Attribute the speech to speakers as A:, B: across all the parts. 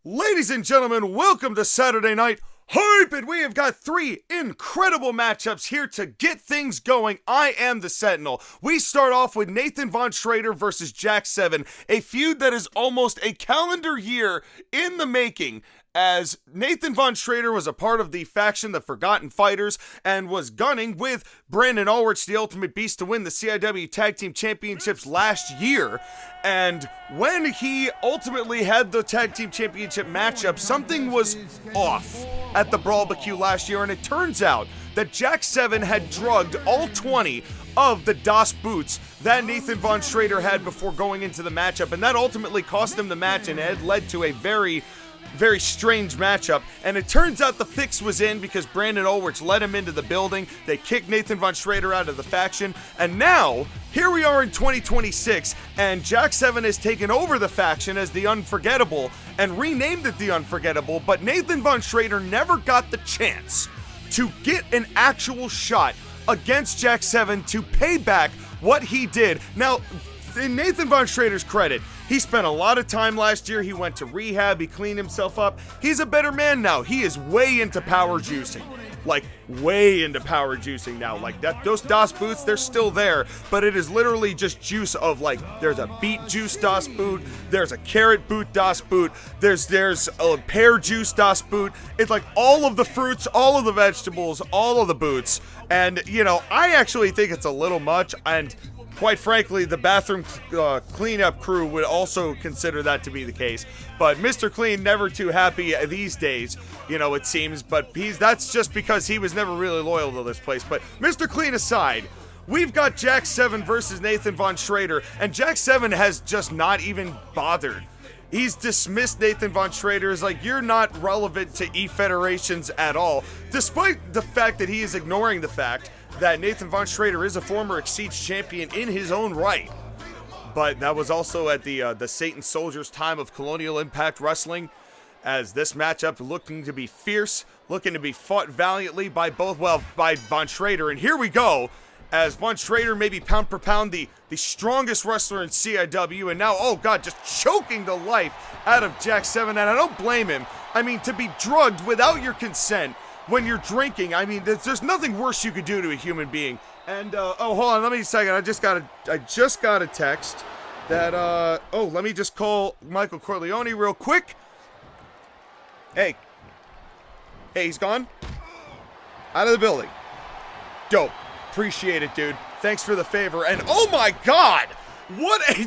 A: Ladies and gentlemen, welcome to Saturday Night Hype, and we have got three incredible matchups here to get things going. I am the Sentinel. We start off with Nathan Von Schrader versus Jack 7, a feud that is almost a calendar year in the making, as Nathan Von Schrader was a part of the faction, the Forgotten Fighters, and was gunning with Brandon Ulrich, the Ultimate Beast, to win the CIW Tag Team Championships last year. And when he ultimately had the Tag Team Championship matchup, something was off at the Brawlbarbecue last year, and it turns out that Jack 7 had drugged all 20 of the DOS boots that Nathan Von Schrader had before going into the matchup, and that ultimately cost him the match, and it led to a very strange matchup. And it turns out the fix was in because Brandon Ulrich let him into the building. They kicked Nathan Von Schrader out of the faction, and now here we are in 2026, and Jack 7 has taken over the faction as the Unforgettable and renamed it the Unforgettable, but Nathan Von Schrader never got the chance to get an actual shot against Jack 7 to pay back what he did. Now, in Nathan Von Schrader's credit, he spent a lot of time last year. He went to rehab. He cleaned himself up. He's a better man now. He is way into power juicing. Like, way into power juicing now. Like, those DOS boots, they're still there, but it is literally just juice of, like, there's a beet juice DOS boot, there's a carrot boot DOS boot, there's a pear juice DOS boot. It's like all of the fruits, all of the vegetables, all of the boots. And, you know, I actually think it's a little much, and quite frankly, the bathroom cleanup crew would also consider that to be the case. But Mr. Clean never too happy these days, you know, it seems. But that's just because he was never really loyal to this place. But Mr. Clean aside, we've got Jack 7 versus Nathan Von Schrader, and Jack 7 has just not even bothered. He's dismissed Nathan Von Schrader as like, you're not relevant to E-Federations at all, despite the fact that he is ignoring the fact that Nathan Von Schrader is a former Exceeds champion in his own right. But that was also at the Satan Soldiers time of Colonial Impact Wrestling, as this matchup looking to be fierce, looking to be fought valiantly by by Von Schrader. And here we go, as Von Schrader, maybe pound per pound, the strongest wrestler in CIW, and now, oh god, just choking the life out of Jack 7, and I don't blame him. I mean, to be drugged without your consent when you're drinking, I mean, there's nothing worse you could do to a human being. And, oh, hold on, let me a second, I just got a text that, oh, let me just call Michael Corleone real quick. Hey, he's gone? Out of the building. Dope. Appreciate it, dude. Thanks for the favor. And oh my god! What a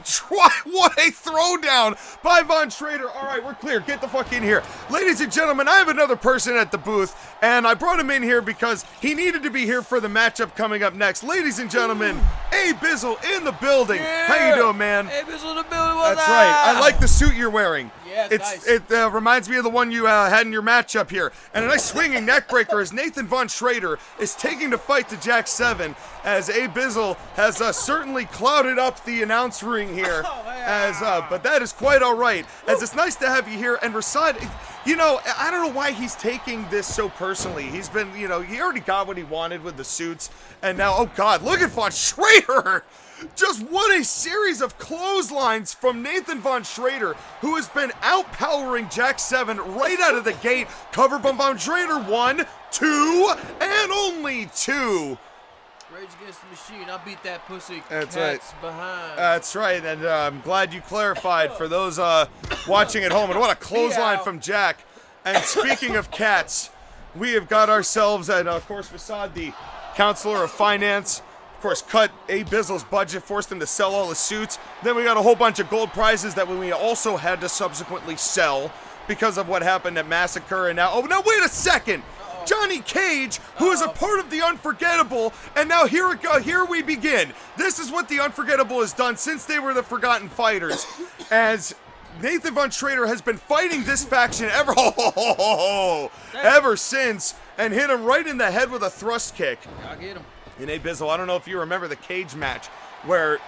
A: throwdown by Von Schrader. All right, we're clear. Get the fuck in here. Ladies and gentlemen, I have another person at the booth, and I brought him in here because he needed to be here for the matchup coming up next. Ladies and gentlemen, Abizzle in the building. Yeah. How you doing, man?
B: Abizzle in the building. What's
A: That's right. I like the suit you're wearing.
B: Yeah, nice.
A: It reminds me of the one you had in your matchup here. And a nice swinging neckbreaker as Nathan Von Schrader is taking the fight to Jack 7, as Abizzle has certainly clouded up the announce ring here. But that is quite all right, as it's nice to have you here. And Rasad, you know, I don't know why he's taking this so personally. He's been, you know, he already got what he wanted with the suits, and now, oh god, look at Von Schrader! Just what a series of clotheslines from Nathan Von Schrader, who has been outpowering Jack 7 right out of the gate. Cover from Von Schrader, 1, 2, and only 2.
B: Rage Against the Machine, I'll beat that pussy.
A: That's
B: Cats
A: right.
B: Behind.
A: That's right, and I'm glad you clarified for those watching at home. And what a clothesline from Jack. And speaking of cats, we have got ourselves, and of course, Fasad, the Counselor of Finance, of course, cut Abizzle's budget, forced him to sell all his suits. Then we got a whole bunch of gold prizes that we also had to subsequently sell because of what happened at Massacre. And now, oh, no, wait a second! Johnny Cage, who is a part of the Unforgettable, and now here we begin. This is what the Unforgettable has done since they were the Forgotten Fighters, as Nathan Von Schrader has been fighting this faction ever since, and hit him right in the head with a thrust kick.
B: I'll get him.
A: And Abizzle, I don't know if you remember the cage match where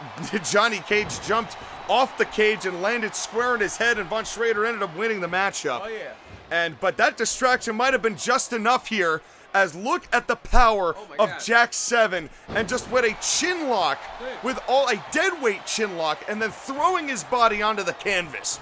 A: Johnny Cage jumped off the cage and landed square in his head, and Von Schrader ended up winning the matchup.
B: Oh yeah.
A: But that distraction might have been just enough here, as look at the power
B: Oh my
A: of
B: God.
A: Jack 7, and just with a chin lock,
B: Damn.
A: with all a dead weight chin lock, and then throwing his body onto the canvas.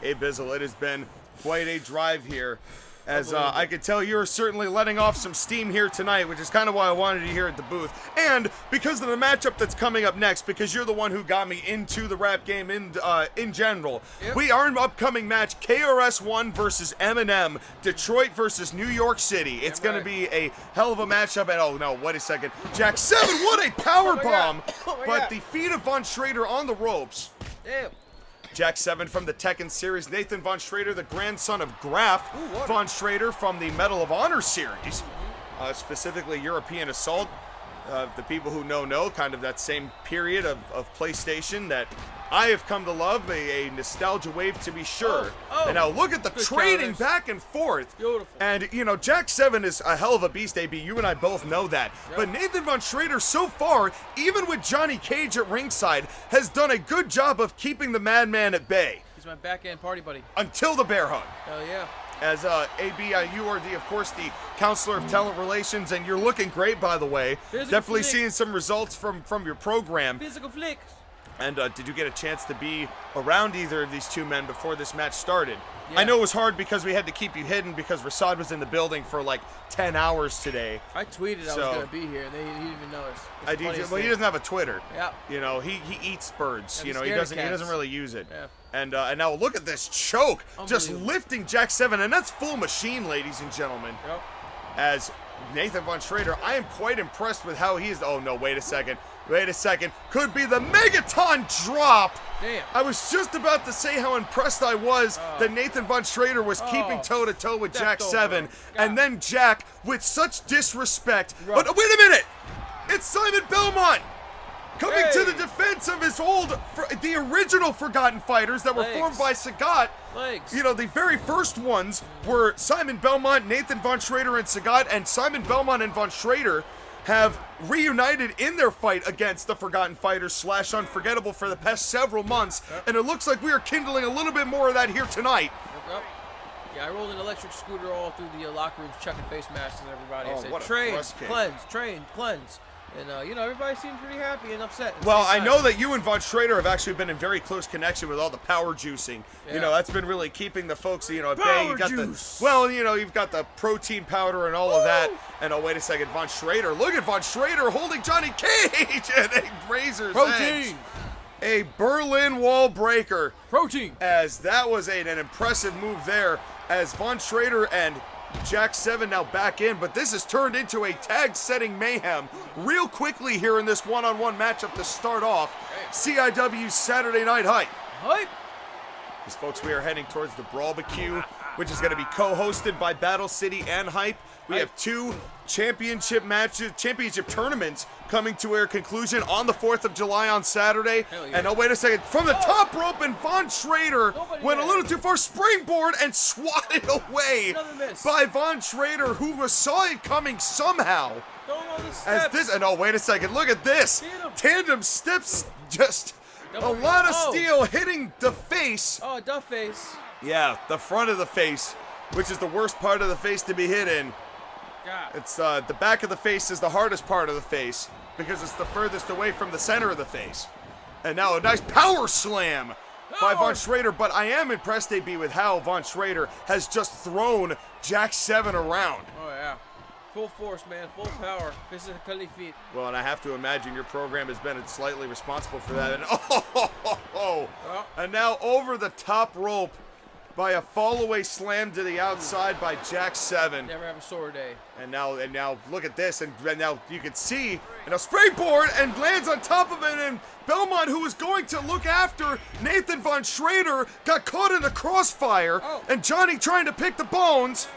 A: Abizzle, it has been quite a drive here. As I could tell, you're certainly letting off some steam here tonight, which is kind of why I wanted you here at the booth. And because of the matchup that's coming up next, because you're the one who got me into the rap game in general,
B: Yep.
A: we are an upcoming match, KRS One versus Eminem, Detroit versus New York City. It's going to be a hell of a matchup. And oh no, wait a second. Jack 7, what a power
B: Oh my
A: bomb!
B: God. Oh my
A: But
B: God.
A: the feet of Von Schrader on the ropes.
B: Damn.
A: Jack 7 from the Tekken series, Nathan Von Schrader, the grandson of Graf
B: Ooh,
A: Von Schrader from the Medal of Honor series, specifically European Assault. The people who know kind of that same period of PlayStation that I have come to love, a nostalgia wave to be sure.
B: Oh,
A: and now look at the
B: good
A: trading
B: counters.
A: back and forth.
B: Beautiful.
A: And, you know, Jack 7 is a hell of a beast, AB. You and I both know that.
B: Yep.
A: But Nathan Von Schrader, so far, even with Johnny Cage at ringside, has done a good job of keeping the madman at bay.
B: He's my backhand party buddy.
A: Until the bear hug.
B: Hell yeah.
A: As AB, you are of course, the counselor of talent relations, and you're looking great, by the way.
B: Physical
A: Definitely
B: flick.
A: seeing some results from your program.
B: Physical flicks.
A: And did you get a chance to be around either of these two men before this match started?
B: Yeah.
A: I know it was hard because we had to keep you hidden because Rasad was in the building for like 10 hours today.
B: I tweeted I was
A: So-
B: gonna be here. He didn't even notice. It's
A: I
B: the
A: did,
B: funniest
A: well, he
B: thing.
A: doesn't have a Twitter.
B: Yeah.
A: You know, he eats birds.
B: Yeah,
A: You
B: he's
A: know, he
B: scared of
A: doesn't
B: cats.
A: really use it.
B: Yeah.
A: And now look at this choke, just
B: Unbelievable.
A: lifting Jack 7, and that's full machine, ladies and gentlemen.
B: Yep.
A: As Nathan Von Schrader, I am quite impressed with how he's. Oh no, wait a second. Wait a second. Could be the Megaton drop.
B: Damn.
A: I was just about to say how impressed I was that Nathan Von Schrader was keeping
B: Oh.
A: toe to toe with Jack
B: Stepped
A: 7,
B: over.
A: and
B: God.
A: then Jack with such disrespect.
B: Rough.
A: But wait a minute! It's Simon Belmont coming to the
B: Hey.
A: defense of his the original Forgotten Fighters that were
B: Legs.
A: formed by Sagat.
B: Legs.
A: You know, the very first ones were Simon Belmont, Nathan Von Schrader, and Sagat, and Simon Belmont and Von Schrader have reunited in their fight against the Forgotten Fighters / Unforgettable for the past several months, and it looks like we are kindling a little bit more of that here tonight.
B: Yep. Yeah, I rolled an electric scooter all through the locker rooms, chucking face masks and everybody.
A: Oh,
B: I said,
A: what a
B: train,
A: thrust kick.
B: cleanse, train, cleanse. And, you know, everybody seemed pretty happy and upset. at the
A: Well,
B: same
A: I
B: time.
A: know that you and Von Schrader have actually been in very close connection with all the power juicing. You
B: Yeah.
A: know, that's been really keeping the folks, you know, at bay.
B: Power
A: You got
B: juice.
A: you've got the protein powder and all of that. And oh, wait a second, Von Schrader. Look at Von Schrader holding Johnny Cage and a razor's edge.
B: Protein!
A: A Berlin Wall breaker.
B: Protein!
A: As that was an impressive move there, as Von Schrader and Jack 7 now back in, but this has turned into a tag-setting mayhem real quickly here in this one-on-one matchup to start off CIW Saturday Night Hype.
B: Hype!
A: Because, folks, we are heading towards the Brawlbarbecue, which is going to be co-hosted by Battle City and Hype. We have two championship tournaments coming to their conclusion on the 4th of July on Saturday.
B: Hell yeah.
A: And oh, wait a second, from the top rope, and Von Schrader
B: Nobody
A: went a
B: there.
A: little too far, springboard, and swatted away
B: Another miss.
A: by Von Schrader, who saw it coming somehow.
B: Going on the
A: As
B: steps.
A: this, and oh, wait a second, look at this.
B: Hit him.
A: Tandem steps, just a
B: Double-
A: lot of
B: oh.
A: steel hitting the face.
B: Oh, duff face.
A: Yeah, the front of the face, which is the worst part of the face to be hit in.
B: God.
A: It's the back of the face is the hardest part of the face because it's the furthest away from the center of the face. And now a nice power slam by
B: Power.
A: Von Schrader, but I am impressed, AB, with how Von Schrader has just thrown Jack 7 around.
B: Oh, yeah. Full force, man. Full power. Physically fit.
A: Well, and I have to imagine your program has been slightly responsible for that. And
B: Well.
A: and now over the top rope by a fall-away slam to the outside by Jack 7.
B: Never have a sore day.
A: And now look at this, and now you can see, and a springboard and lands on top of it, and Belmont, who was going to look after Nathan Von Schrader, got caught in the crossfire,
B: Oh.
A: and Johnny trying to pick the bones.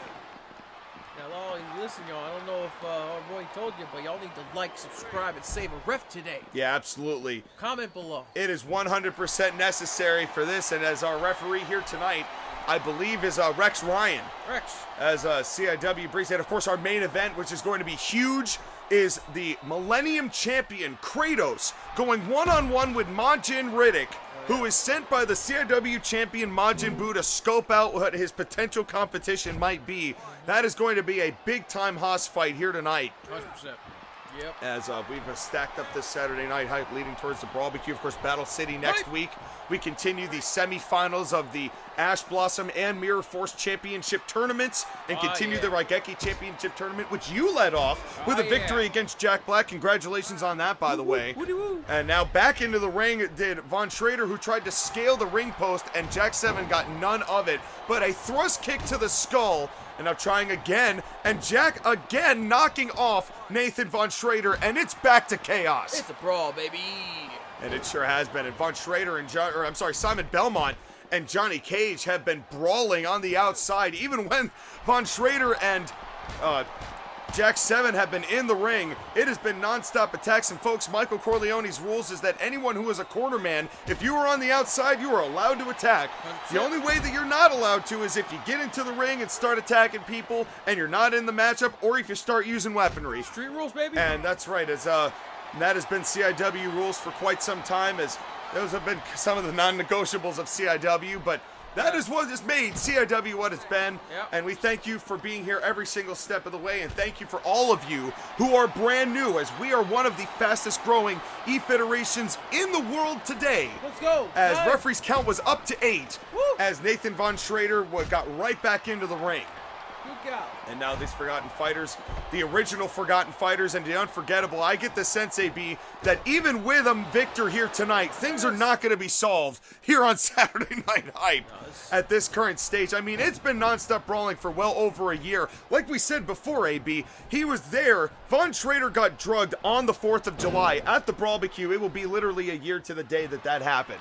B: Now, listen, y'all. I don't know if our boy told you, but y'all need to like, subscribe, and save a ref today.
A: Yeah, absolutely.
B: Comment below.
A: It is 100% necessary for this, and as our referee here tonight, I believe is Rex Ryan.
B: Rex.
A: As CIW brings in, of course, our main event, which is going to be huge, is the Millennium Champion Kratos going one-on-one with Majin Riddick who is sent by the CIW champion Majin Buu to scope out what his potential competition might be. That is going to be a big-time Haas fight here tonight.
B: 100%. Yep.
A: As we've stacked up this Saturday night hype leading towards the barbecue. Of course, Battle City next week. We continue the semifinals of the Ash Blossom and Mirror Force Championship tournaments and continue the Raigeki Championship tournament, which you led off with a victory against Jack Black. Congratulations on that, by the way. And now back into the ring did Von Schrader, who tried to scale the ring post, and Jack 7 got none of it. But a thrust kick to the skull. And now trying again, and Jack again knocking off Nathan Von Schrader, and it's back to chaos.
B: It's a brawl, baby.
A: And it sure has been. And Von Schrader and Simon Belmont and Johnny Cage have been brawling on the outside, even when Von Schrader and Jack 7 have been in the ring. It has been non-stop attacks, and folks, Michael Corleone's rules is that anyone who is a corner man, if you are on the outside, you are allowed to attack. The only way that you're not allowed to is if you get into the ring and start attacking people and you're not in the matchup, or if you start using weaponry.
B: Street rules, baby.
A: And that's right, as that has been CIW rules for quite some time, as those have been some of the non-negotiables of CIW, but that is what has made CIW what it's been, and we thank you for being here every single step of the way, and thank you for all of you who are brand new, as we are one of the fastest growing E-Federations in the world today.
B: Let's go.
A: As referees count was up to 8, as Nathan Von Schrader got right back into the ring.
B: Good God.
A: And now these Forgotten Fighters, the original Forgotten Fighters and the Unforgettable, I get the sense, AB, that even with a victor here tonight, things are not going to be solved here on Saturday Night Hype at this current stage. I mean, it's been non-stop brawling for well over a year. Like we said before, AB, he was there. Von Schrader got drugged on the 4th of July at the Brawlbecue. It will be literally a year to the day that happened.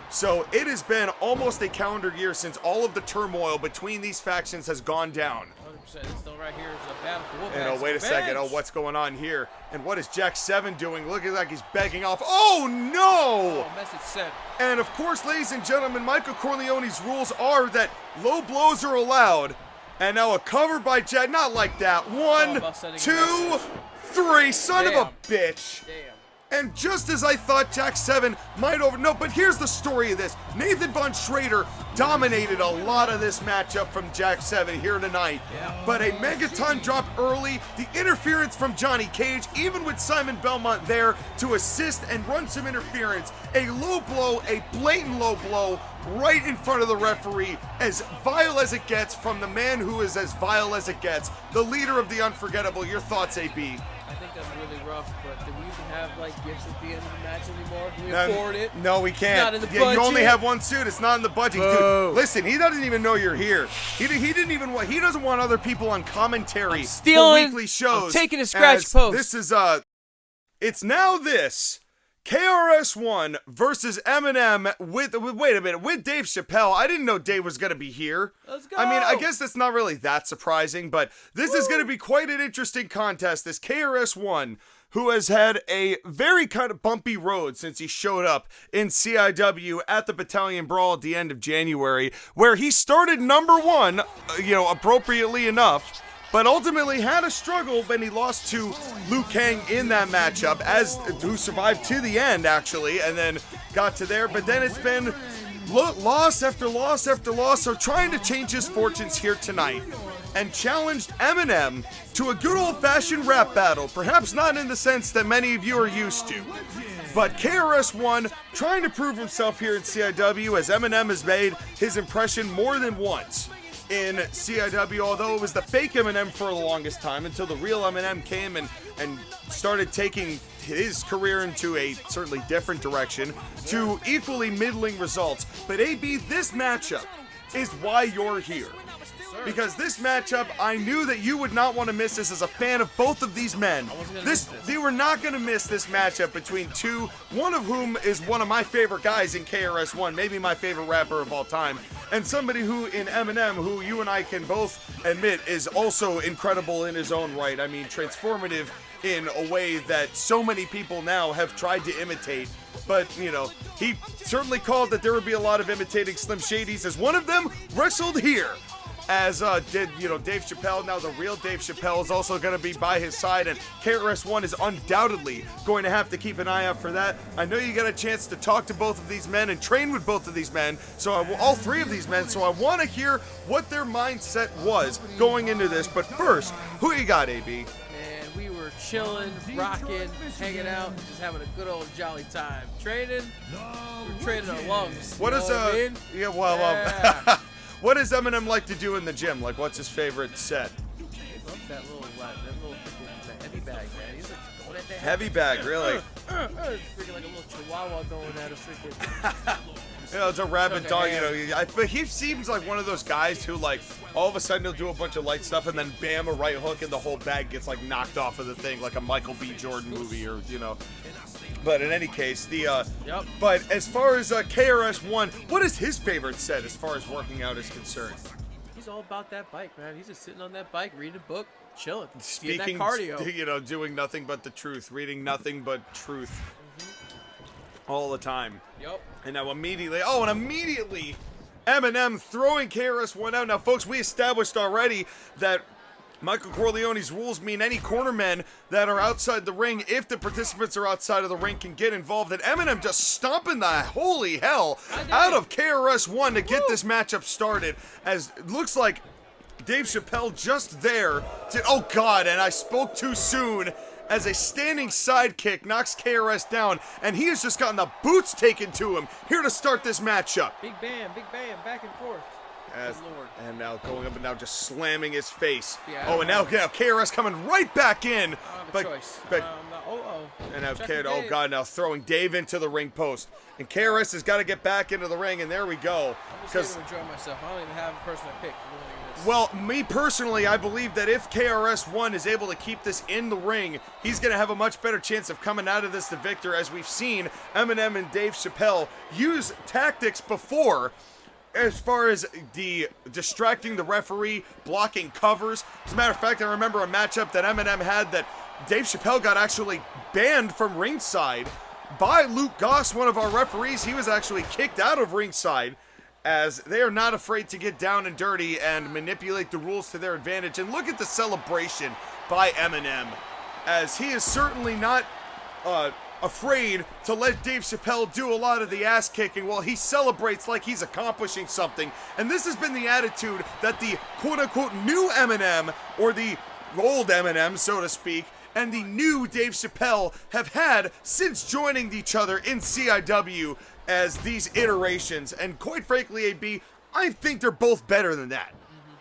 A: So it has been almost a calendar year since all of the turmoil between these factions has gone down.
B: 100%. This still right here is a battle for what?
A: And wait a second. Oh, what's going on here? And what is Jack 7 doing? Looking like he's begging off. Oh, no!
B: Oh, message sent.
A: And of course, ladies and gentlemen, Michael Corleone's rules are that low blows are allowed. And now a cover by Jack. Not like that. 1, 2, 3. Son of a bitch.
B: Damn.
A: And just as I thought Jack 7 might no, but here's the story of this. Nathan Von Schrader dominated a lot of this matchup from Jack 7 here tonight. But a Megaton drop early, the interference from Johnny Cage, even with Simon Belmont there to assist and run some interference. A low blow, a blatant low blow, right in front of the referee, as vile as it gets from the man who is as vile as it gets, the leader of the Unforgettable. Your thoughts, AB?
B: I think that's really rough, but do we even have like gifts at the end of the match anymore? Can we afford it?
A: No, we can't.
B: It's not in the budget.
A: You only have one suit. It's not in the budget. Dude, listen, he doesn't even know you're here. He didn't even want. He doesn't want other people on commentary for weekly shows.
B: I'm taking a scratch post.
A: This is it's now this. KRS One versus Eminem with wait a minute, with Dave Chappelle. I didn't know Dave was gonna be here.
B: Let's go.
A: I mean, I guess that's not really that surprising, but this is gonna be quite an interesting contest. This KRS One, who has had a very kind of bumpy road since he showed up in CIW at the Battalion Brawl at the end of January, where he started number 1, appropriately enough, but ultimately had a struggle when he lost to Liu Kang in that matchup, who survived to the end, actually, and then got to there. But then it's been loss after loss after loss, so trying to change his fortunes here tonight, and challenged Eminem to a good old-fashioned rap battle, perhaps not in the sense that many of you are used to. But KRS One trying to prove himself here in CIW, as Eminem has made his impression more than once in CIW, although it was the fake Eminem for the longest time until the real Eminem came and started taking his career into a certainly different direction to equally middling results. But AB, this matchup is why you're here. Because this matchup, I knew that you would not want to miss this as a fan of both of these men. They were not going to miss this matchup between two, one of whom is one of my favorite guys in KRS One, maybe my favorite rapper of all time, and somebody who in Eminem, who you and I can both admit is also incredible in his own right. I mean, transformative in a way that so many people now have tried to imitate. But, he certainly called that there would be a lot of imitating Slim Shadys, as one of them wrestled here as did Dave Chappelle. Now the real Dave Chappelle is also going to be by his side, and KRS One is undoubtedly going to have to keep an eye out for that. I know you got a chance to talk to both of these men and train with both of these men, all three of these men. So I want to hear what their mindset was going into this. But first, who you got, AB?
B: We were chilling, rocking, hanging out, just having a good old jolly time. Training, we're training our lungs.
A: What is
B: I mean?
A: Yeah, well,
B: Yeah.
A: what does Eminem like to do in the gym? Like, what's his favorite set?
B: He loves that little freaking heavy bag, man. He's like going at that
A: Heavy bag, really?
B: It's freaking like a little chihuahua going at a freaking.
A: It's a rabid
B: Okay,
A: dog,
B: yeah.
A: but he seems like one of those guys who, like, all of a sudden he'll do a bunch of light stuff and then bam, a right hook and the whole bag gets, like, knocked off of the thing, like a Michael B. Jordan movie or, But in any case, But as far as KRS One, what is his favorite set as far as working out is concerned?
B: He's all about that bike, man. He's just sitting on that bike, reading a book, chilling,
A: Speaking,
B: that cardio.
A: Doing nothing but the truth, reading nothing but truth. All the time.
B: Yep.
A: And now immediately, Eminem throwing KRS One out. Now, folks, we established already that Michael Corleone's rules mean any cornermen that are outside the ring, if the participants are outside of the ring, can get involved. And Eminem just stomping the holy hell out of KRS One to get this matchup started. As it looks like Dave Chappelle just there to, oh God, and I spoke too soon, as a standing sidekick knocks KRS down, and he has just gotten the boots taken to him, here to start this matchup.
B: Big bam, back and forth. Lord.
A: And now going up and now just slamming his face.
B: Yeah,
A: and now KRS coming right back in.
B: I don't have a choice.
A: And now God, now throwing Dave into the ring post. And KRS has got to get back into the ring, and there we go.
B: I'm just here to enjoy myself. I don't even have a person I picked.
A: Well, me personally, I believe that if KRS One is able to keep this in the ring, he's going to have a much better chance of coming out of this the victor, as we've seen Eminem and Dave Chappelle use tactics before, as far as the distracting the referee, blocking covers. As a matter of fact, I remember a matchup that Eminem had that Dave Chappelle got actually banned from ringside by Luke Goss, one of our referees. He was actually kicked out of ringside, as they are not afraid to get down and dirty and manipulate the rules to their advantage. And look at the celebration by Eminem, as he is certainly not afraid to let Dave Chappelle do a lot of the ass kicking while he celebrates like he's accomplishing something. And this has been the attitude that the quote-unquote new Eminem, or the old Eminem, so to speak, and the new Dave Chappelle have had since joining each other in CIW as these iterations. And quite frankly, AB, I think they're both better than that.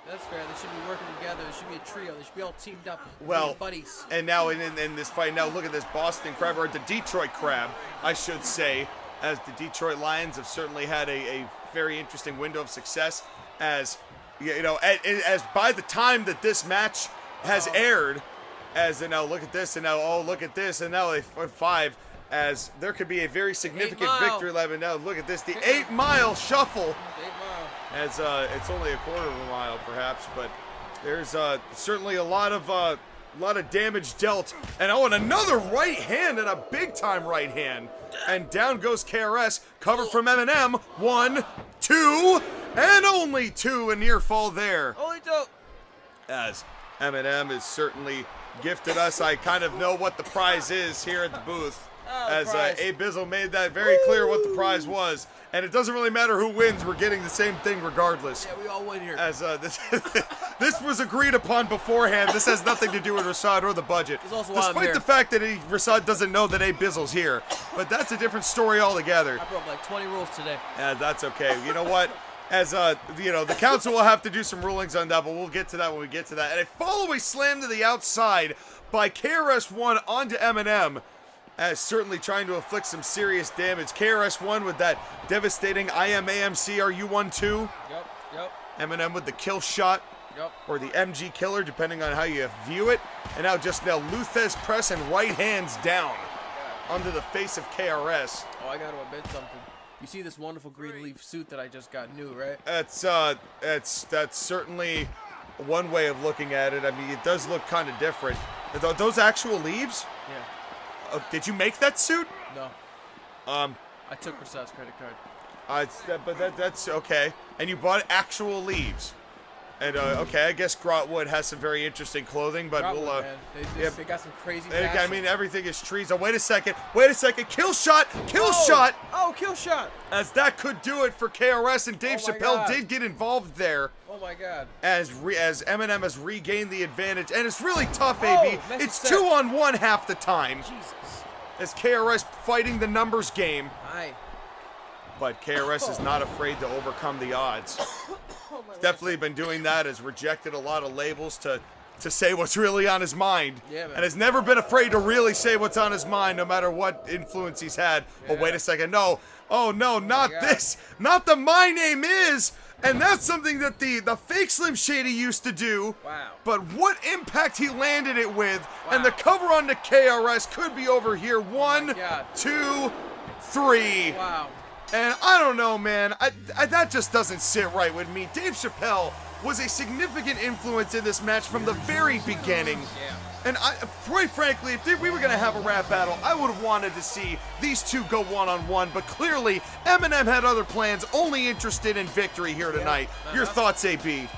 B: That's fair. They should be working together. They should be a trio. They should be all teamed up.
A: Well,
B: buddies.
A: And now in this fight, now look at this Boston Crab, or the Detroit Crab, I should say, as the Detroit Lions have certainly had a very interesting window of success. As as by the time that this match has aired, as now look at this, and now look at this, and now they 5. As there could be a very significant victory lap, and now look at this, the 8 Mile Shuffle.
B: 8 Mile.
A: As it's only a quarter of a mile, perhaps, but there's certainly a lot of damage dealt. And another right hand, and a big time right hand. And down goes KRS, covered from Eminem. 1, 2, and only 2, a near fall there.
B: Only 2.
A: As Eminem has certainly gifted us, I kind of know what the prize is here at the booth. As Abizzle made that very clear what the prize was. And it doesn't really matter who wins, we're getting the same thing regardless.
B: Yeah, we all win here.
A: As this was agreed upon beforehand. This has nothing to do with Rasad or the budget. Despite the fact that Rasad doesn't know that Abizzle's here. But that's a different story altogether.
B: I broke like 20 rules today.
A: That's okay. You know what? As the council will have to do some rulings on that, but we'll get to that when we get to that. And a follow-away slam to the outside by KRS One onto Eminem, as certainly trying to inflict some serious damage. KRS One with that devastating IMAMC RU12.
B: Yep.
A: Eminem with the kill shot.
B: Yep.
A: Or the MG killer, depending on how you view it. And now Luthez press and right hands down onto the face of KRS.
B: Oh, I gotta admit something. You see this wonderful green leaf suit that I just got new, right?
A: That's certainly one way of looking at it. I mean, it does look kind of different. Are those actual leaves?
B: Yeah.
A: Did you make that suit?
B: No. I took Rasad's credit card.
A: But that's okay. And you bought actual leaves. And okay, I guess Grotwood has some very interesting clothing, but
B: Grotwood,
A: we'll.
B: Man.
A: Yeah,
B: They got some crazy.
A: I mean, everything is trees. Oh, wait a second! Kill shot!
B: Oh, kill shot!
A: As that could do it for KRS, and Dave Chappelle did get involved there.
B: Oh my God!
A: As Eminem has regained the advantage, and it's really tough, AB. It's 2-on-1 half the time.
B: Jesus.
A: As KRS fighting the numbers game.
B: Aye.
A: But KRS is not afraid to overcome the odds. He's definitely been doing that, has rejected a lot of labels to say what's really on his mind.
B: Yeah, man.
A: And has never been afraid to really say what's on his mind, no matter what influence he's had. Yeah. Oh, wait a second. No. Oh, no, not this. Not the My Name Is. And that's something that the fake Slim Shady used to do.
B: Wow.
A: But what impact he landed it with. Wow. And the cover on the KRS could be over here. 1, 2, 3.
B: Wow.
A: And I don't know, man. That just doesn't sit right with me. Dave Chappelle was a significant influence in this match from the very beginning.
B: Yeah.
A: And quite frankly, if we were going to have a rap battle, I would have wanted to see these two go one-on-one. But clearly, Eminem had other plans, only interested in victory here tonight. Your thoughts, AB?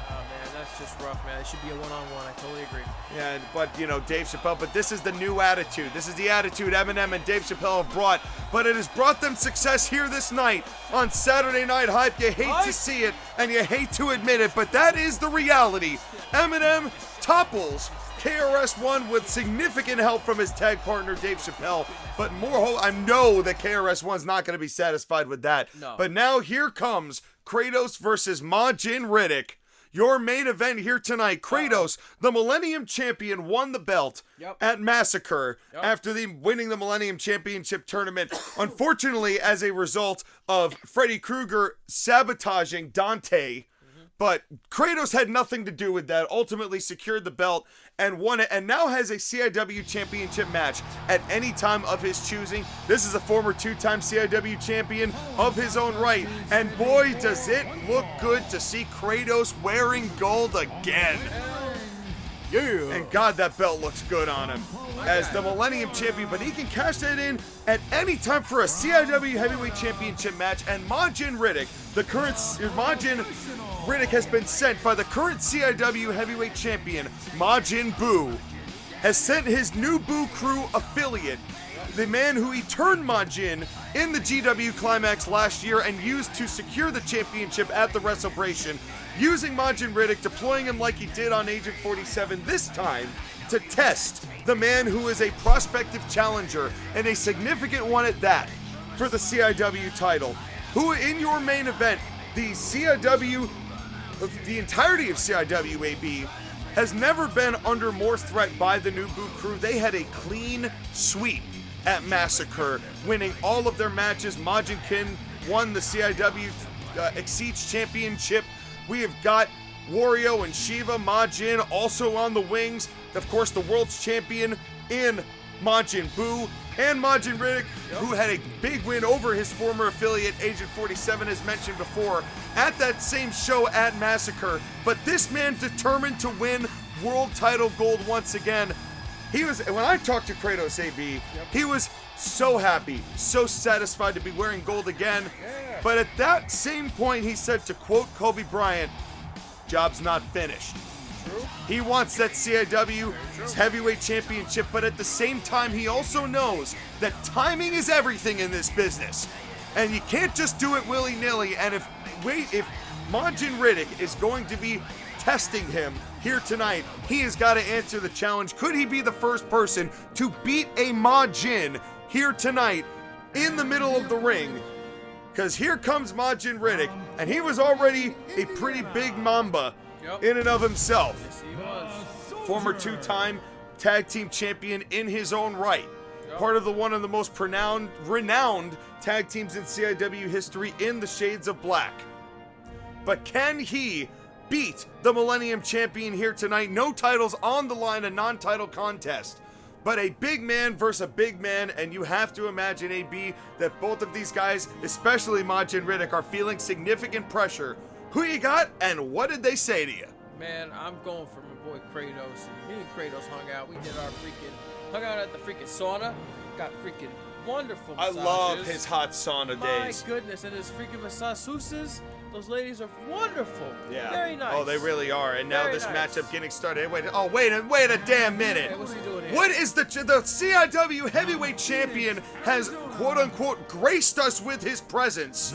B: That's just rough, man. It should be a one-on-one. I totally agree.
A: Yeah, but, Dave Chappelle, but this is the new attitude. This is the attitude Eminem and Dave Chappelle have brought, but it has brought them success here this night on Saturday Night Hype. You hate to see it, and you hate to admit it, but that is the reality. Eminem topples KRS One with significant help from his tag partner, Dave Chappelle, but I know that KRS One's not going to be satisfied with that.
B: No.
A: But now here comes Kratos versus Majin Riddick. Your main event here tonight. Kratos, the Millennium Champion, won the belt at Massacre after winning the Millennium Championship tournament. Unfortunately, as a result of Freddy Krueger sabotaging Dante. But Kratos had nothing to do with that, ultimately secured the belt and won it, and now has a CIW championship match at any time of his choosing. This is a former two-time CIW champion of his own right, and boy, does it look good to see Kratos wearing gold again. Yeah. And God, that belt looks good on him as the Millennium Champion, but he can cash that in at any time for a CIW Heavyweight Championship match, and Majin Riddick, Riddick has been sent by the current CIW Heavyweight Champion, Majin Buu, has sent his new Buu Crew affiliate, the man who he turned Majin in the GW Climax last year and used to secure the championship at the WrestleBration, using Majin Riddick, deploying him like he did on Agent 47 this time to test the man who is a prospective challenger, and a significant one at that, for the CIW title. Who in your main event, the entirety of CIW AB has never been under more threat by the new Buu Crew. They had a clean sweep at Massacre, winning all of their matches. Majin Kin won the CIW Exceeds Championship. We have got Wario and Shiva. Majin also on the wings. Of course, the world's champion in Majin Buu. And Majin Riddick, who had a big win over his former affiliate, Agent 47, as mentioned before, at that same show at Massacre. But this man determined to win world title gold once again. When I talked to Kratos AB, he was so happy, so satisfied to be wearing gold again.
B: Yeah.
A: But at that same point, he said, to quote Kobe Bryant, "Job's not finished."
B: True.
A: He wants that CIW Heavyweight Championship, but at the same time, he also knows that timing is everything in this business. And you can't just do it willy-nilly. And if Majin Riddick is going to be testing him here tonight, he has got to answer the challenge. Could he be the first person to beat a Majin here tonight in the middle of the ring? Because here comes Majin Riddick, and he was already a pretty big mamba in and of himself.
B: Yes, he was.
A: Former two-time tag team champion in his own right. Part of one of the most renowned tag teams in CIW history in the Shades of Black. But can he beat the Millennium Champion here tonight? No titles on the line, a non-title contest. But a big man versus a big man, and you have to imagine, AB, that both of these guys, especially Majin Riddick, are feeling significant pressure. Who you got, and what did they say to you?
B: Man, I'm going for my boy Kratos. Me and Kratos hung out. We did hung out at the freaking sauna. Got freaking wonderful massages.
A: I love his hot sauna days.
B: My goodness, and his freaking masseuses. Those ladies are wonderful.
A: Yeah.
B: Very nice.
A: Oh, they really are. And now
B: Very
A: this
B: nice.
A: matchup getting started. Wait a damn minute.
B: Hey, what's he doing here?
A: What is the CIW heavyweight champion has quote unquote graced us with his presence,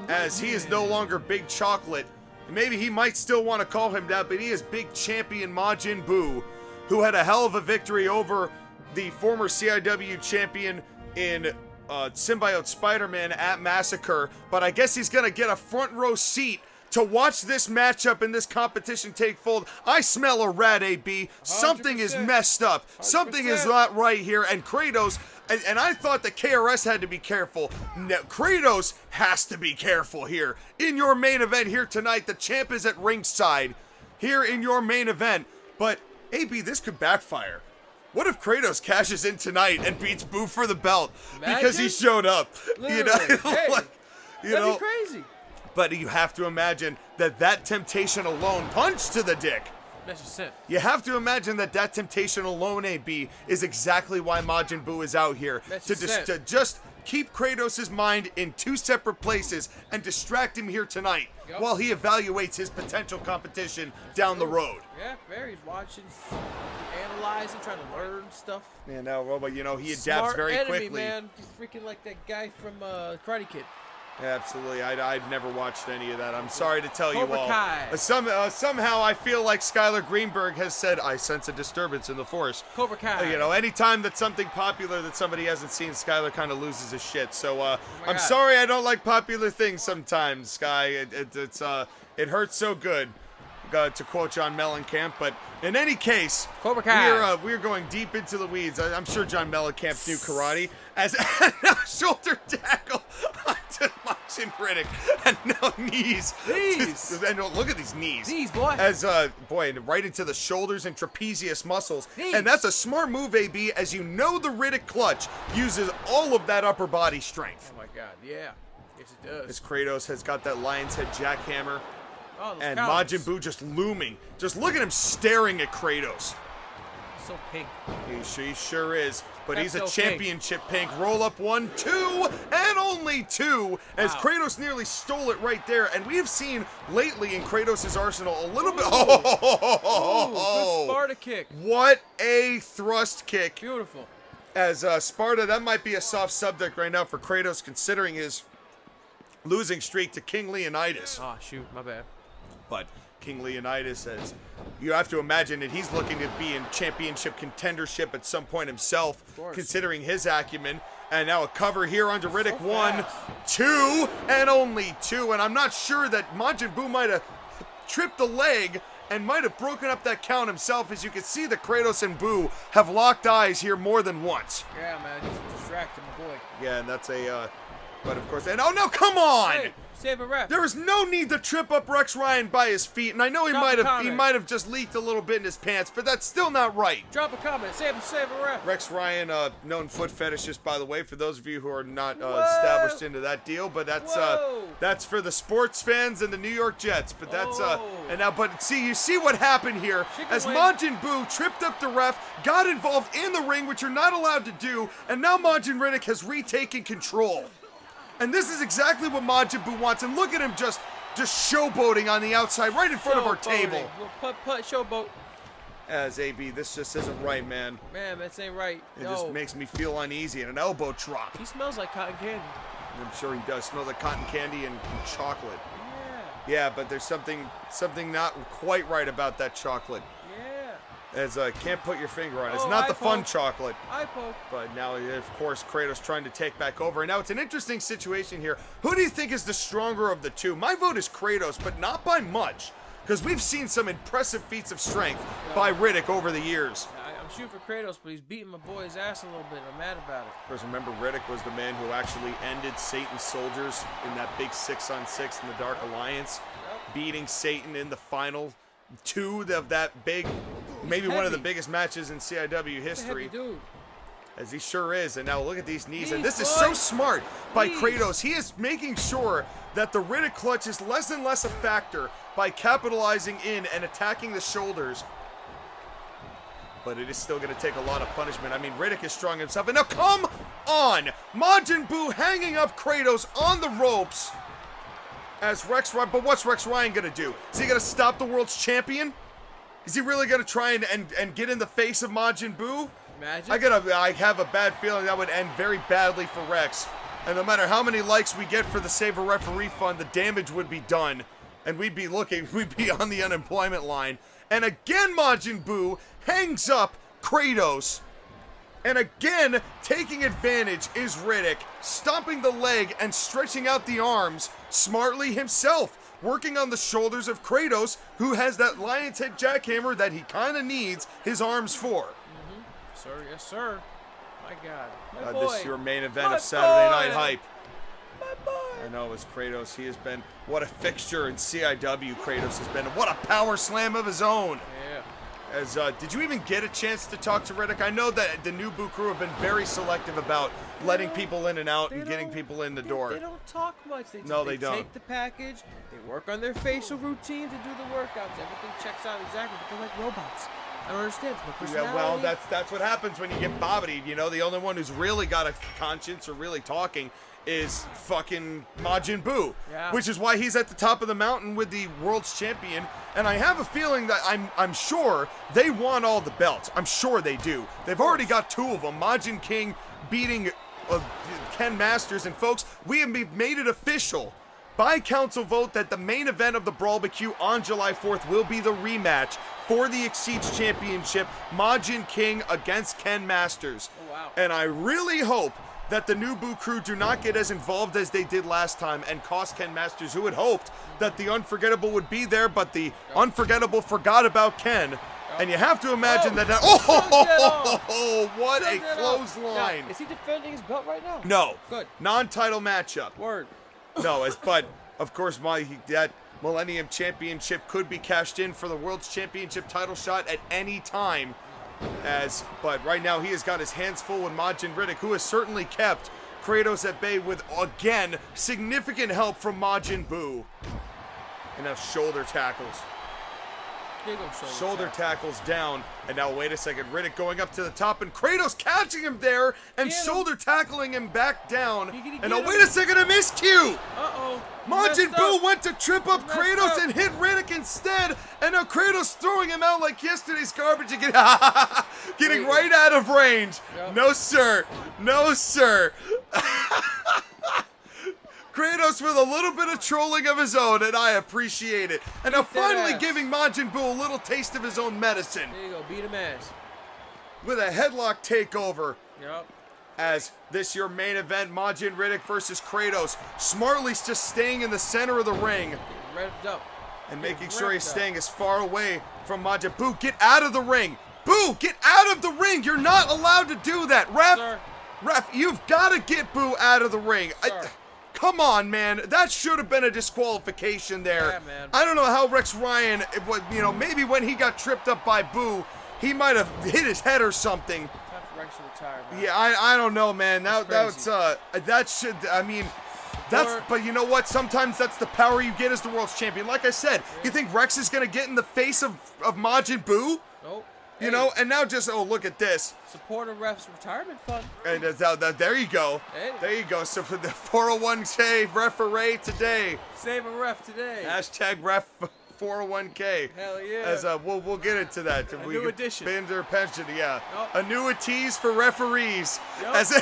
A: as he is no longer Big Chocolate. Maybe he might still want to call him that, but he is Big Champion Majin Buu, who had a hell of a victory over the former CIW champion in Symbiote Spider-Man at Massacre. But I guess he's gonna get a front row seat to watch this matchup and this competition take fold. I smell a rat, AB. Something is
B: 100%.
A: messed up. Something is not right here. And Kratos, and I thought that KRS had to be careful. No, Kratos has to be careful here. In your main event here tonight, the champ is at ringside here in your main event. But AB, this could backfire. What if Kratos cashes in tonight and beats Boo for the belt because he showed up?
B: Literally.
A: You know,
B: Hey,
A: like,
B: that'd be crazy.
A: But you have to imagine that temptation alone, punch to the dick.
B: That's just it.
A: You have to imagine that temptation alone, AB, is exactly why Majin Buu is out here.
B: That's
A: To just keep Kratos' mind in two separate places and distract him here tonight
B: Yep.
A: while he evaluates his potential competition down the road.
B: Yeah, Barry's watching, analyzing, trying to learn stuff.
A: Yeah, no, well, but you know, he adapts
B: Smart
A: very
B: enemy,
A: quickly.
B: man. He's freaking like that guy from Karate Kid.
A: Absolutely, I'd never watched any of that. I'm sorry to tell you
B: Cobra
A: all.
B: Kai.
A: Somehow I feel like Skylar Greenberg has said, I sense a disturbance in the force.
B: Cobra Kai.
A: You know, anytime that's something popular that somebody hasn't seen, Skylar kind of loses his shit. So I'm
B: God.
A: sorry I don't like popular things sometimes, Sky. It hurts so good. To quote John Mellencamp, but in any case,
B: Cobra Kai.
A: we're going deep into the weeds. I'm sure John Mellencamp knew karate as shoulder tackle onto Majin Riddick, and now knees.
B: Knees.
A: And look at these knees.
B: Knees, boy.
A: As and right into the shoulders and trapezius muscles,
B: Knees.
A: and that's a smart move, AB. As you know, the Riddick clutch uses all of that upper body strength.
B: Oh my God, yeah. Yes, it does.
A: As Kratos has got that lion's head jackhammer.
B: Oh, those
A: And
B: cows.
A: Majin Buu just looming. Just look at him staring at Kratos.
B: So pink.
A: He sure is. But he's a
B: That's so pink.
A: championship pink. Roll up 1, 2, and only 2. As
B: Wow.
A: Kratos nearly stole it right there. And we have seen lately in Kratos' arsenal a little bit.
B: Ooh, good Sparta kick.
A: What a thrust kick.
B: Beautiful.
A: As Sparta, that might be a soft subject right now for Kratos, considering his losing streak to King Leonidas.
B: Oh, shoot, my bad.
A: But King Leonidas says, you have to imagine that he's looking to be in championship contendership at some point himself,
B: course.
A: considering his acumen. And now a cover here under Riddick.
B: So
A: 1,
B: fast.
A: 2, and only 2. And I'm not sure that Majin Buu might have tripped a leg and might have broken up that count himself. As you can see, the Kratos and Buu have locked eyes here more than once.
B: Yeah, man, he's distracting my boy.
A: Yeah, and that's a, but of course, and oh no, come on!
B: Hey, save a ref.
A: There was no need to trip up Rex Ryan by his feet, and I know he
B: Drop a comment.
A: might have just leaked a little bit in his pants, but that's still not right.
B: Drop a comment. Save a ref.
A: Rex Ryan, known foot fetishist, by the way, for those of you who are not established into that deal, but that's for the sports fans and the New York Jets. But that's and now, but see, you see what happened here
B: Chicken
A: as
B: wing.
A: Majin Buu tripped up the ref, got involved in the ring, which you're not allowed to do, and now Majin Riddick has retaken control. And this is exactly what Majin Buu wants. And look at him just showboating on the outside, right in front of our table.
B: Putt, showboat.
A: As AB, this just isn't right, man.
B: Man, this ain't right.
A: It
B: No.
A: just makes me feel uneasy, and an elbow drop.
B: He smells like cotton candy.
A: I'm sure he does. Smells like cotton candy and chocolate.
B: Yeah.
A: Yeah, but there's something not quite right about that chocolate.
B: Yeah.
A: As can't put your finger on it. It's
B: Oh,
A: not
B: I
A: the fun
B: poke.
A: chocolate.
B: I poke.
A: But now, of course, Kratos trying to take back over. And now it's an interesting situation here. Who do you think is the stronger of the two? My vote is Kratos, but not by much. Because we've seen some impressive feats of strength by Riddick over the years.
B: I'm shooting for Kratos, but he's beating my boy's ass a little bit. I'm mad about it.
A: Of course, remember, Riddick was the man who actually ended Satan's soldiers in that big 6-on-6 in the Dark Alliance, beating Satan in the final 2 of that big, maybe one of the
B: heavy.
A: biggest matches in CIW
B: He's a
A: history.
B: heavy dude.
A: As he sure is. And now look at these knees. And
B: Knees,
A: this is so
B: boy.
A: smart by
B: Knees.
A: Kratos. He is making sure that the Riddick clutch is less and less a factor by capitalizing in and attacking the shoulders. But it is still going to take a lot of punishment. I mean, Riddick is strong himself. And now come on! Majin Buu hanging up Kratos on the ropes. as Rex Ryan. But what's Rex Ryan going to do? Is he going to stop the world's champion? Is he really going to try and get in the face of Majin Buu?
B: Imagine.
A: I have a bad feeling that would end very badly for Rex. And no matter how many likes we get for the Save a Referee Fund, the damage would be done. And we'd be on the unemployment line. And again, Majin Buu hangs up Kratos. And again, taking advantage is Riddick, stomping the leg and stretching out the arms smartly himself, working on the shoulders of Kratos, who has that lion's head jackhammer that he kind of needs his arms for.
B: Mm-hmm. Sir, yes, sir. My God. My
A: This
B: boy.
A: is your main event
B: My
A: of Saturday
B: boy.
A: Night Hype.
B: My boy.
A: I know, it's Kratos. He has been, what a fixture in CIW Kratos has been. What a power slam of his own.
B: Yeah.
A: As did you even get a chance to talk to Riddick? I know that the new Buu crew have been very selective about letting people in and out and getting people in the door.
B: They don't talk much. They
A: don't.
B: Take the package. They work on their facial routines and do the workouts. Everything checks out exactly. But they're like robots. I don't understand.
A: Yeah, well, that's what happens when you get bobbitied. You know, the only one who's really got a conscience or really talking is fucking Majin Buu,
B: Yeah.
A: which is why he's at the top of the mountain with the world's champion. And I have a feeling that I'm sure they want all the belts. I'm sure they do. They've already got 2 of them. Majin King beating Ken Masters, and folks, we have made it official by council vote that the main event of the Brawlbarbecue on July 4th will be the rematch for the Exceeds Championship, Majin King against Ken Masters.
B: Oh, wow.
A: And I really hope that the new Buu crew do not get as involved as they did last time and cost Ken Masters, who had hoped that the Unforgettable would be there, but the Unforgettable forgot about Ken. And you have to imagine that what a clothesline.
B: Now, is he defending his belt right now?
A: No.
B: Good.
A: Non-title matchup.
B: Word.
A: No, but of course that Millennium Championship could be cashed in for the World's Championship title shot at any time. But right now he has got his hands full with Majin Riddick, who has certainly kept Kratos at bay with, again, significant help from Majin Buu. And now shoulder tackles. Shoulder tackles down. And now, wait a second. Riddick going up to the top, and Kratos catching him there and shoulder tackling him back down. And now, wait a second. I missed you.
B: Uh-oh.
A: Majin Buu went to trip up Kratos and hit Riddick instead. And now Kratos throwing him out like yesterday's garbage again. Getting right out of range.
B: Yep.
A: No, sir. No, sir. Kratos with a little bit of trolling of his own, and I appreciate it. And now finally giving Majin Buu a little taste of his own medicine.
B: There you go, beat him ass.
A: With a headlock takeover.
B: Yep.
A: As this your main event, Majin Riddick versus Kratos. Smartly just staying in the center of the ring.
B: Revved up.
A: And making sure he's staying as far away from Majin Buu. Get out of the ring. Buu, get out of the ring. You're not allowed to do that. Ref, you've got to get Buu out of the ring. Come on, man. That should have been a disqualification there.
B: Yeah, man.
A: I don't know how Rex Ryan, maybe when he got tripped up by Buu, he might have hit his head or something.
B: Time for Rex to retire, man.
A: Yeah, I don't know, man. But you know what? Sometimes that's the power you get as the world's champion. Like I said, you think Rex is going to get in the face of Majin Buu?
B: Nope.
A: You know, and now just, look at this.
B: Support a ref's retirement fund.
A: And there you go.
B: Hey.
A: There you go. So for the 401k referee today.
B: Save a ref today.
A: Hashtag ref 401k.
B: Hell yeah.
A: As we'll get into that.
B: A new addition.
A: Pay their pension, yeah.
B: Nope.
A: Annuities for referees.
B: Yep.
A: As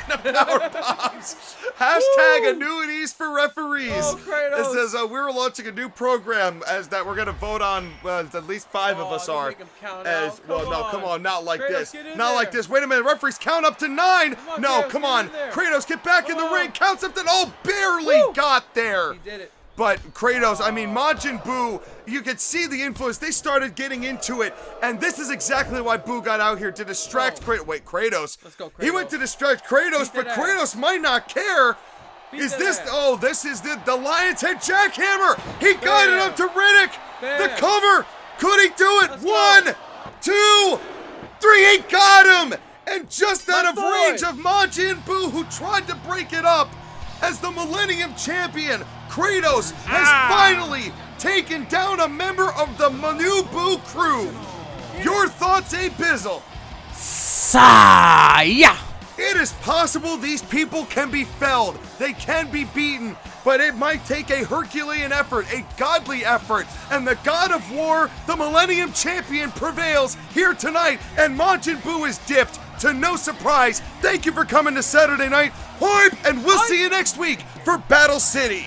A: power bombs. Hashtag annuities for referees.
B: Oh, Kratos.
A: It says we're launching a new program that we're gonna vote on. At least 5 of us are.
B: Make him count out.
A: Come on, not like
B: Kratos,
A: this.
B: get in
A: Not
B: there.
A: like this. Wait a minute, referees count up to 9.
B: on,
A: No,
B: Kratos,
A: come
B: get
A: on.
B: in there.
A: Kratos, get back in the
B: Come
A: ring.
B: on.
A: Counts up to barely got there.
B: He did it.
A: But Kratos, Majin Buu, you could see the influence. They started getting into it, and this is exactly why Buu got out here, to distract Kratos. Wait, Kratos.
B: Let's go, Kratos.
A: He went to distract Kratos, but
B: that
A: Kratos might not care.
B: Beat that ass.
A: This is the Lion's Head jackhammer. He got it up to Riddick.
B: Bam.
A: The cover. Could he do it?
B: Let's
A: 1,
B: go.
A: 2, 3. He got him. And just out of
B: boy.
A: range of Majin Buu, who tried to break it up. As the Millennium Champion, Kratos has finally taken down a member of the new Buu crew. Your thoughts, Abizzle?
B: Saya.
A: It is possible these people can be felled, they can be beaten, but it might take a Herculean effort, a godly effort, and the god of war, the Millennium Champion, prevails here tonight, and Majin Buu is dipped to no surprise. Thank you for coming to Saturday Night Hype, and we'll see you next week for Battle City.